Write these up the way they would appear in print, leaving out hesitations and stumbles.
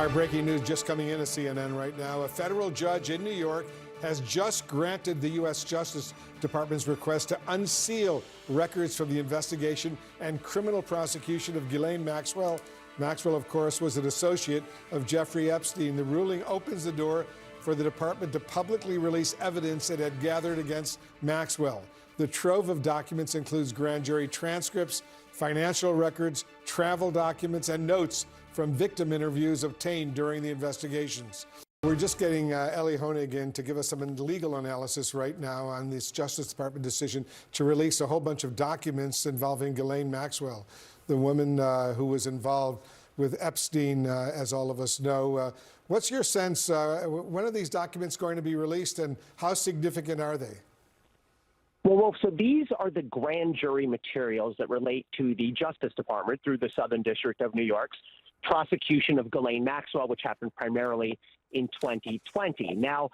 Our breaking news just coming in at CNN right now. A federal judge in New York has just granted the U.S. Justice Department's request to unseal records from the investigation and criminal prosecution of Ghislaine Maxwell. Maxwell, of course, was an associate of Jeffrey Epstein. The ruling opens the door for the department to publicly release evidence it had gathered against Maxwell. The trove of documents includes grand jury transcripts, financial records, travel documents, and notes from victim interviews obtained during the investigations. We're just getting Ellie Honig in to give us some legal analysis right now on this Justice Department decision to release a whole bunch of documents involving Ghislaine Maxwell, the woman who was involved with Epstein, as all of us know. What's your sense? When are these documents going to be released, and how significant are they? Well, so these are the grand jury materials that relate to the Justice Department through the Southern District of New York's prosecution of Ghislaine Maxwell, which happened primarily in 2020. Now,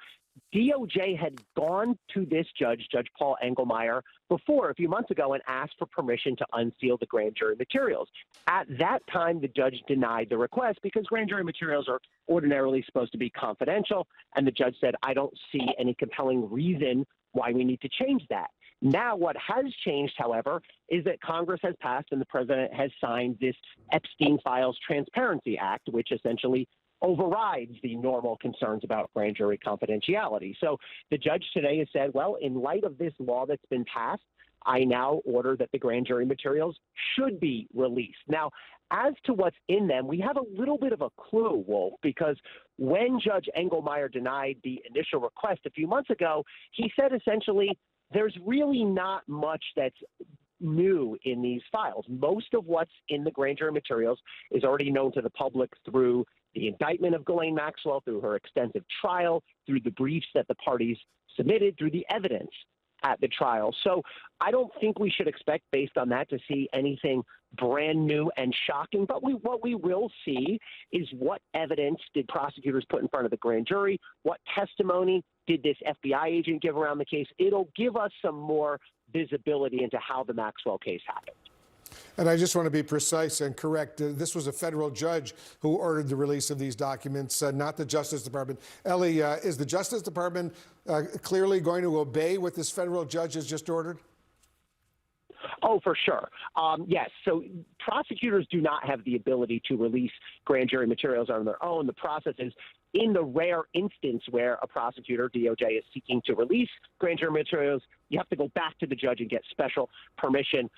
DOJ had gone to this judge, Judge Paul Engelmayer, before a few months ago and asked for permission to unseal the grand jury materials. At that time, the judge denied the request because grand jury materials are ordinarily supposed to be confidential, and the judge said, I don't see any compelling reason why we need to change that. Now, what has changed, however, is that Congress has passed and the president has signed this Epstein Files Transparency Act, which essentially overrides the normal concerns about grand jury confidentiality. So the judge today has said, well, in light of this law that's been passed, I now order that the grand jury materials should be released. Now, as to what's in them, we have a little bit of a clue, Wolf, because when Judge Engelmayer denied the initial request a few months ago, he said essentially, there's really not much that's new in these files. Most of what's in the grand jury materials is already known to the public through the indictment of Ghislaine Maxwell, through her extensive trial, through the briefs that the parties submitted, through the evidence at the trial. So I don't think we should expect, based on that, to see anything brand new and shocking. But what we will see is what evidence did prosecutors put in front of the grand jury? What testimony did this FBI agent give around the case? It'll give us some more visibility into how the Maxwell case happened. And I just want to be precise and correct. This was a federal judge who ordered the release of these documents, not the Justice Department. Ellie, is the Justice Department clearly going to obey what this federal judge has just ordered? Oh, for sure. Yes. So prosecutors do not have the ability to release grand jury materials on their own. The process is, in the rare instance where a prosecutor, DOJ, is seeking to release grand jury materials, you have to go back to the judge and get special permission.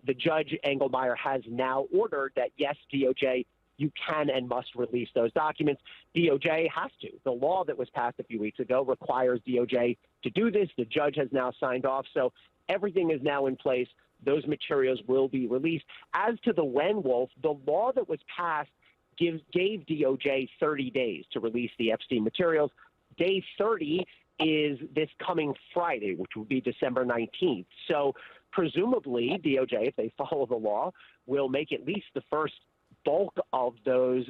The judge, Engelmayer, has now ordered that, yes, DOJ, you can and must release those documents. DOJ has to. The law that was passed a few weeks ago requires DOJ to do this. The judge has now signed off. So everything is now in place. Those materials will be released. As to the when, Wolf, the law that was passed gave DOJ 30 days to release the Epstein materials. Day 30 is this coming Friday, which will be December 19th. So presumably DOJ, if they follow the law, will make at least the first bulk of those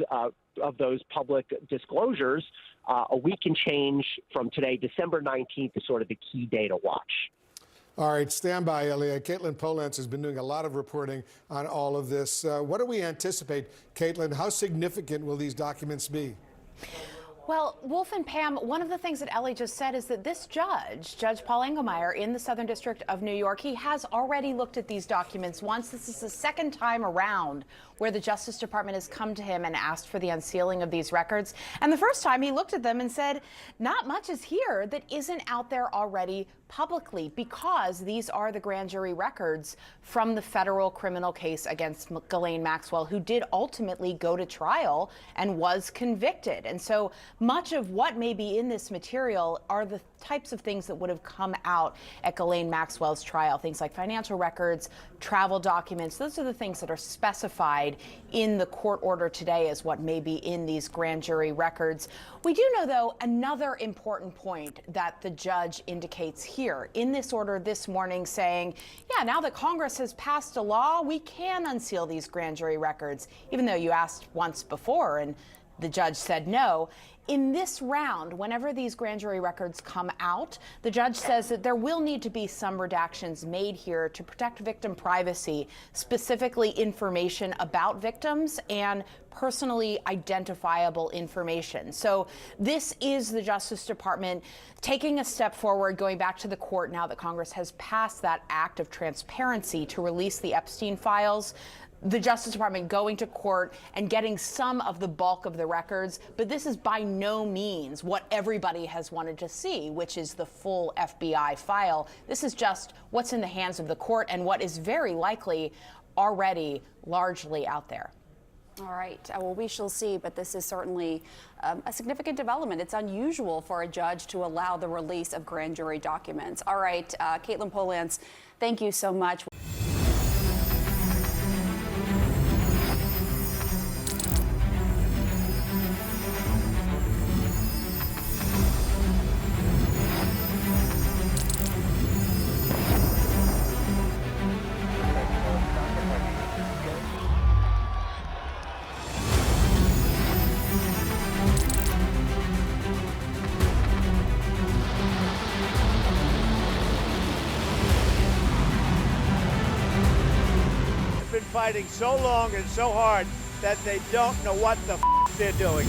public disclosures a week and change from today. December 19th is sort of the key day to watch. All right, stand by, Ellie. Caitlin Polance has been doing a lot of reporting on all of this. What do we anticipate, Caitlin? How significant will these documents be? Well, Wolf and Pam, one of the things that Ellie just said is that this judge, Judge Paul Engelmayer in the Southern District of New York, he has already looked at these documents once. This is the second time around where the Justice Department has come to him and asked for the unsealing of these records. And the first time he looked at them and said, not much is here that isn't out there already publicly, because these are the grand jury records from the federal criminal case against Ghislaine Maxwell, who did ultimately go to trial and was convicted. And so much of what may be in this material are the types of things that would have come out at Ghislaine Maxwell's trial, things like financial records, travel documents. Those are the things that are specified in the court order today as what may be in these grand jury records. We do know, though, another important point that the judge indicates here in this order this morning, saying, yeah, now that Congress has passed a law, we can unseal these grand jury records, even though you asked once before and The judge said no. In this round, whenever these grand jury records come out, the judge says that there will need to be some redactions made here to protect victim privacy, specifically information about victims and personally identifiable information. So this is the Justice Department taking a step forward, going back to the court now that Congress has passed that act of transparency to release the Epstein files. The Justice Department going to court and getting some of the bulk of the records, but this is by no means what everybody has wanted to see, which is the full FBI file. This is just what's in the hands of the court and what is very likely already largely out there. All right. Well, we shall see, but this is certainly a significant development. It's unusual for a judge to allow the release of grand jury documents. All right, Caitlin Polance, thank you so much. Fighting so long and so hard that they don't know what the they're doing.